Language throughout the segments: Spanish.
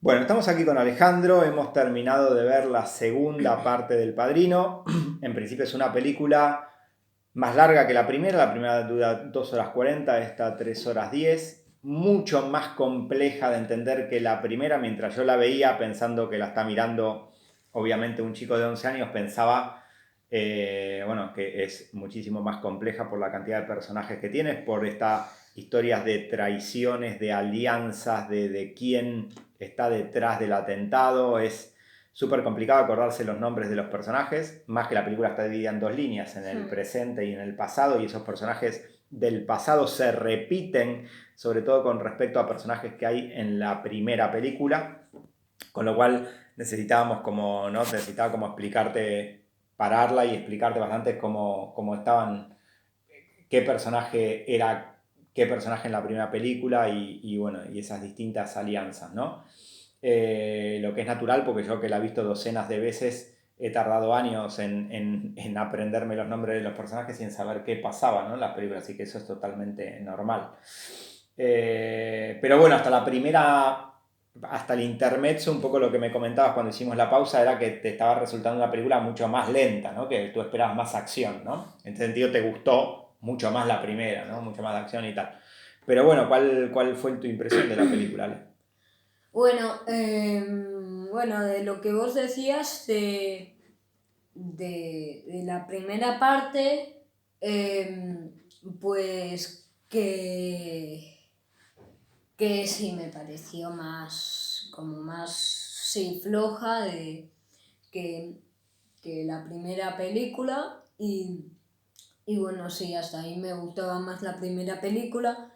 Bueno, estamos aquí con Alejandro, hemos terminado de ver la segunda parte del Padrino. En principio es una película más larga que la primera dura 2 horas 40, esta 3 horas 10, mucho más compleja de entender que la primera. Mientras yo la veía pensando que la está mirando obviamente un chico de 11 años, pensaba bueno, que es muchísimo más compleja por la cantidad de personajes que tienes, por estas historias de traiciones, de alianzas, de quién está detrás del atentado. Es súper complicado acordarse los nombres de los personajes, más que la película está dividida en dos líneas, en el presente y en el pasado, y esos personajes del pasado se repiten, sobre todo con respecto a personajes que hay en la primera película, con lo cual necesitábamos como, ¿no? Necesitaba como explicarte, pararla y explicarte bastante cómo estaban, qué personaje era qué personaje en la primera película y bueno, y esas distintas alianzas, ¿no? Lo que es natural, porque yo que la he visto docenas de veces, he tardado años en aprenderme los nombres de los personajes y en saber qué pasaba, ¿no?, en las películas, así que eso es totalmente normal. Pero bueno, hasta el intermezzo, un poco lo que me comentabas cuando hicimos la pausa era que te estaba resultando una película mucho más lenta, ¿no?, que tú esperabas más acción, ¿no? En ese sentido te gustó mucho más la primera, ¿no? Mucho más de acción y tal. Pero bueno, ¿cuál fue tu impresión de la película, Ale? Bueno, de lo que vos decías de la primera parte, pues que sí me pareció más, sí, floja que, que la primera película y bueno, sí, hasta ahí me gustaba más la primera película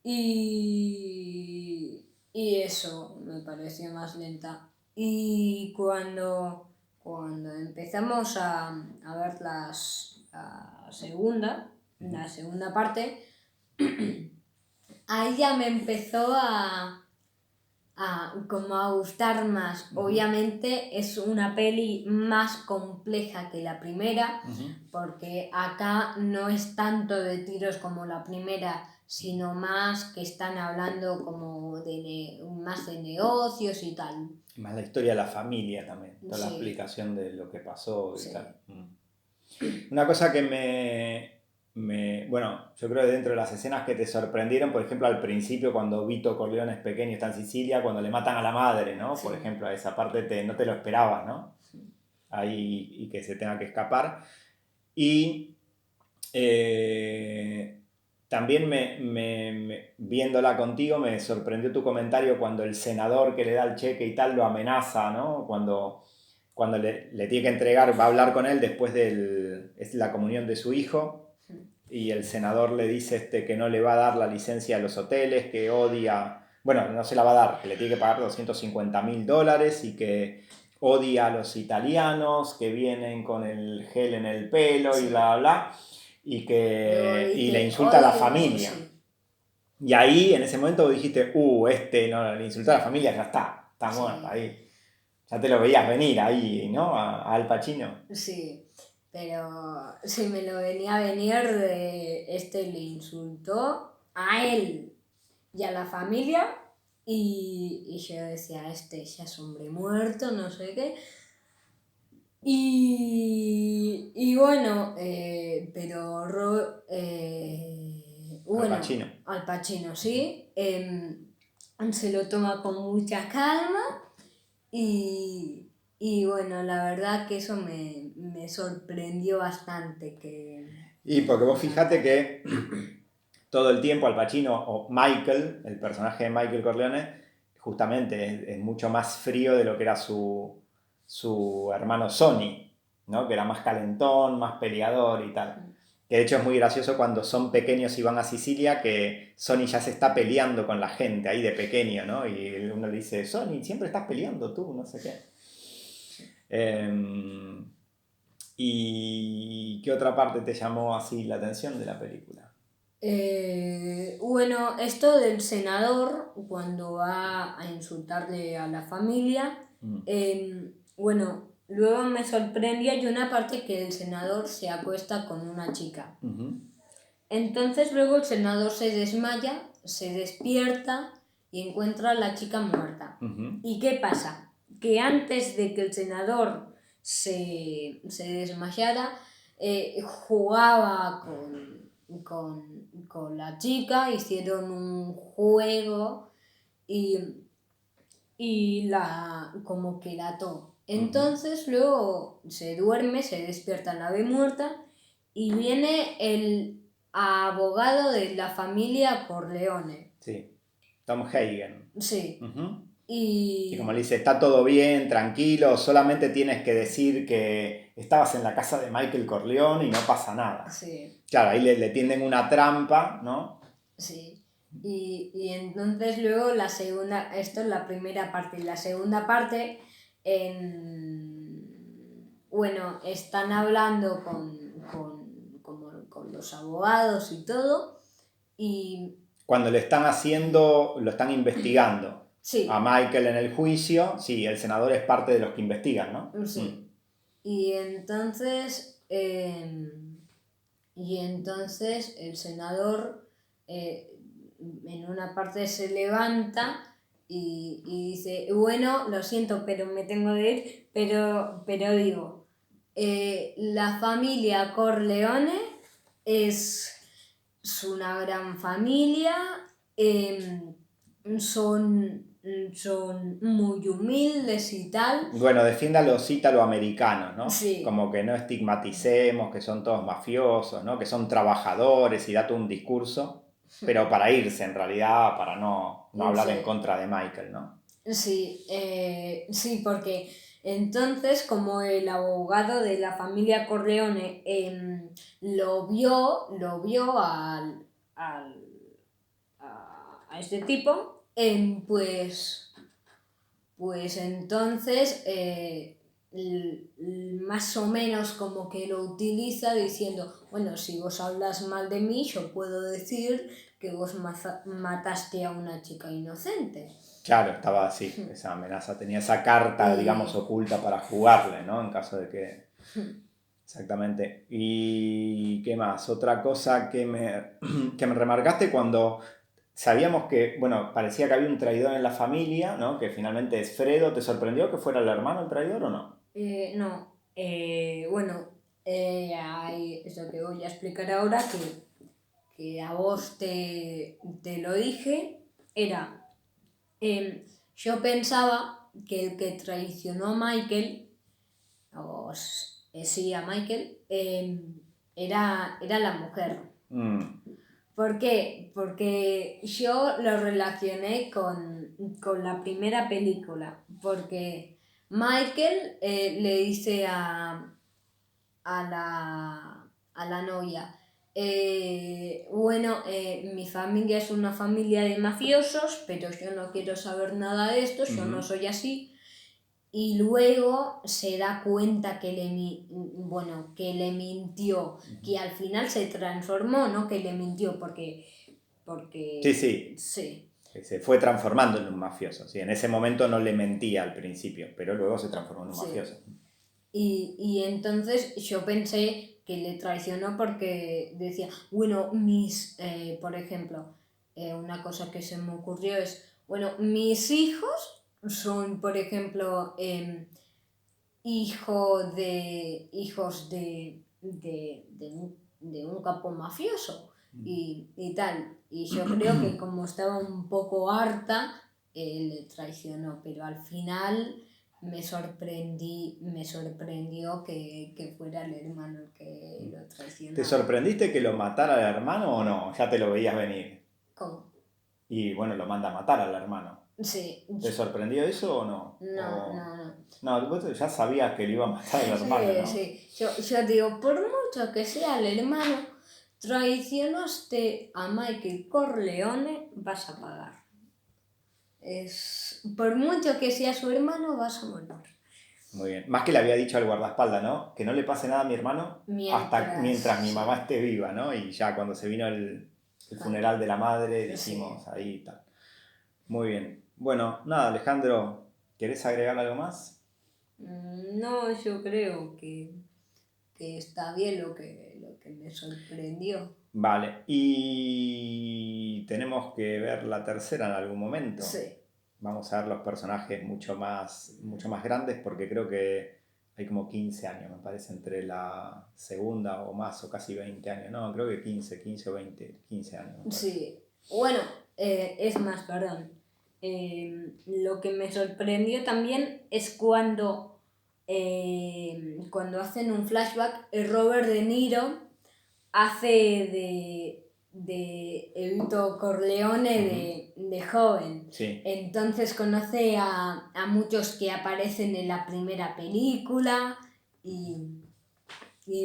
y eso me pareció más lenta. Y cuando empezamos a ver la segunda parte, ahí ya me empezó como a gustar más. Obviamente es una peli más compleja que la primera, porque acá no es tanto de tiros como la primera, sino más que están hablando como más de negocios y tal. Más la historia de la familia también, toda la Sí, explicación de lo que pasó y tal. sí. Una cosa que bueno, yo creo que dentro de las escenas que te sorprendieron, por ejemplo, al principio cuando Vito Corleone es pequeño y está en Sicilia, cuando le matan a la madre, ¿no? Por Sí. ejemplo, a esa parte no te lo esperabas, ¿no? Ahí, y que se tenga que escapar. Y también viéndola contigo me sorprendió tu comentario cuando el senador que le da el cheque y tal lo amenaza, ¿no? Cuando le tiene que entregar, va a hablar con él después es la comunión de su hijo, y el senador le dice que no le va a dar la licencia a los hoteles, que odia, bueno, no se la va a dar, que le tiene que pagar $250.000 y que odia a los italianos que vienen con el gel en el pelo y Sí. bla, bla, bla, Luego y le dice, insulta a la odio, familia. sí, Y ahí, en ese momento, dijiste, no, le insultó a la familia, ya está muerta sí, ahí. Ya te lo veías venir ahí, ¿no? A Al Pacino. sí. Pero si me lo venía a venir de le insultó a él y a la familia y yo decía, ya es hombre muerto, no sé qué. Y bueno, pero Al bueno, Pacino. Al Pacino sí, se lo toma con mucha calma y bueno, la verdad que eso me sorprendió bastante Y porque que vos fijate salga. que todo el tiempo Al Pacino, o Michael, el personaje de Michael Corleone, justamente es mucho más frío de lo que era su hermano Sonny, ¿no? Que era más calentón, más peleador y tal. Que de hecho es muy gracioso cuando son pequeños y van a Sicilia, que Sonny ya se está peleando con la gente ahí de pequeño, ¿no? Y uno le dice, Sonny, siempre estás peleando tú, no sé qué. Eh, ¿Y qué otra parte te llamó así la atención de la película? Bueno, esto del senador, cuando va a insultarle a la familia, Mm. bueno, luego me sorprendía y una parte que el senador se acuesta con una chica. Ujú. Entonces luego el senador se desmaya, se despierta y encuentra a la chica muerta. ¿Y qué pasa? Que antes de que el senador se desmayara, jugaba con la chica, hicieron un juego y como que la ató. Entonces luego se duerme, se despierta la ave muerta y viene el abogado de la familia Corleone. Sí, Tom Hagen. Sí. Y como le dice, está todo bien, tranquilo, solamente tienes que decir que estabas en la casa de Michael Corleone y no pasa nada. Sí. Claro, ahí le tienden una trampa, ¿no? Sí. Y entonces luego la segunda, esto es la primera parte, y la segunda parte, bueno, están hablando con los abogados y todo, y... Cuando le están haciendo, lo están investigando Sí. a Michael en el juicio, sí, el senador es parte de los que investigan, ¿no? Sí. Y entonces el senador en una parte se levanta y dice, bueno, lo siento, pero me tengo de ir, pero digo, la familia Corleone es una gran familia, son muy humildes y tal. Bueno, defienda a los ítalo-americanos, ¿no? Sí. Como que no estigmaticemos que son todos mafiosos, ¿no? Que son trabajadores y da todo un discurso, pero para irse en realidad, para no hablar en contra de Michael, ¿no? Sí, sí, porque entonces como el abogado de la familia Corleone lo vio a este tipo, pues entonces más o menos como que lo utiliza diciendo, bueno, si vos hablas mal de mí, yo puedo decir que vos mataste a una chica inocente. Claro, estaba así, esa amenaza, tenía esa carta, digamos, oculta para jugarle, ¿no? En caso de que... Exactamente. ¿Y qué más? Otra cosa que me remarcaste cuando sabíamos que, bueno, parecía que había un traidor en la familia, ¿no? Que finalmente es Fredo. ¿Te sorprendió que fuera el hermano el traidor o no? No. Bueno, eso que voy a explicar ahora, que a vos te lo dije, era... yo pensaba que el que traicionó a Michael, sí, a Michael, era la mujer. ¿Por qué? Porque yo lo relacioné con la primera película, porque Michael le dice a la novia, bueno, mi familia es una familia de mafiosos, pero yo no quiero saber nada de esto, yo no soy así. Y luego se da cuenta que le mintió, que al final se transformó, no que le mintió, porque Sí. Se fue transformando en un mafioso. Sí, en ese momento no le mentía al principio, pero luego se transformó en un mafioso. Y entonces yo pensé que le traicionó porque decía, bueno, por ejemplo, una cosa que se me ocurrió es, bueno, mis hijos son, por ejemplo, hijos de un capo mafioso y tal. Y yo creo que como estaba un poco harta, le traicionó, pero al final me sorprendió que fuera el hermano el que lo traicionó. ¿Te sorprendiste que lo matara al hermano o no? Ya te lo veías venir. ¿Cómo? Y bueno, lo manda a matar al hermano. Sí. ¿Te sorprendió eso o no? No. No, vos ya sabías que le iba a matar al hermano, ¿no? Sí. Yo digo, por mucho que sea el hermano, traicionaste a Michael Corleone, vas a pagar. Por mucho que sea su hermano, vas a morir. Muy bien. Más que le había dicho al guardaespaldas, ¿no? Que no le pase nada a mi hermano mientras mi mamá esté viva, ¿no? Y ya cuando se vino el funeral de la madre, dijimos ahí y tal. Muy bien. Bueno, nada, Alejandro, ¿querés agregar algo más? No, yo creo que está bien lo que me sorprendió. Vale, y tenemos que ver la tercera en algún momento. Sí. vamos a ver los personajes mucho más grandes, porque creo que hay como 15 años, me parece, entre la segunda o más, o casi 20 años. No, creo que 15 o 20, 15 años. Sí, bueno, es más, perdón. Lo que me sorprendió también es cuando hacen un flashback, Robert De Niro hace de Vito Corleone de joven. Sí. Entonces conoce a muchos que aparecen en la primera película y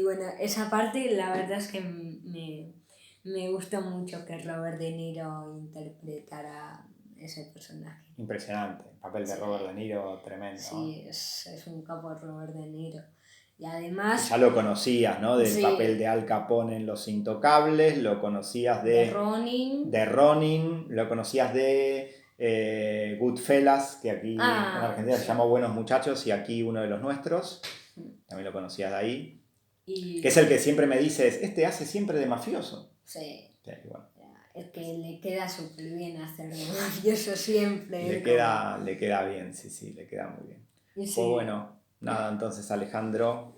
bueno, esa parte la verdad es que me gustó mucho que Robert De Niro interpretara ese personaje. Impresionante, el papel de Robert De Niro, tremendo. Sí, es un capo Robert De Niro. Y además... Ya lo conocías, ¿no? Del sí, papel de Al Capone en Los Intocables, lo conocías de Ronin. De Ronin, lo conocías de Goodfellas, que aquí en Argentina se llamó Buenos Muchachos, y aquí uno de los nuestros, también lo conocías de ahí. Que es el que siempre me dices, hace siempre de mafioso. Sí. Bueno. Es que le queda súper bien hacer de mafioso siempre. Le queda bien, sí, le queda muy bien. Sí. Pues bueno, nada, entonces Alejandro,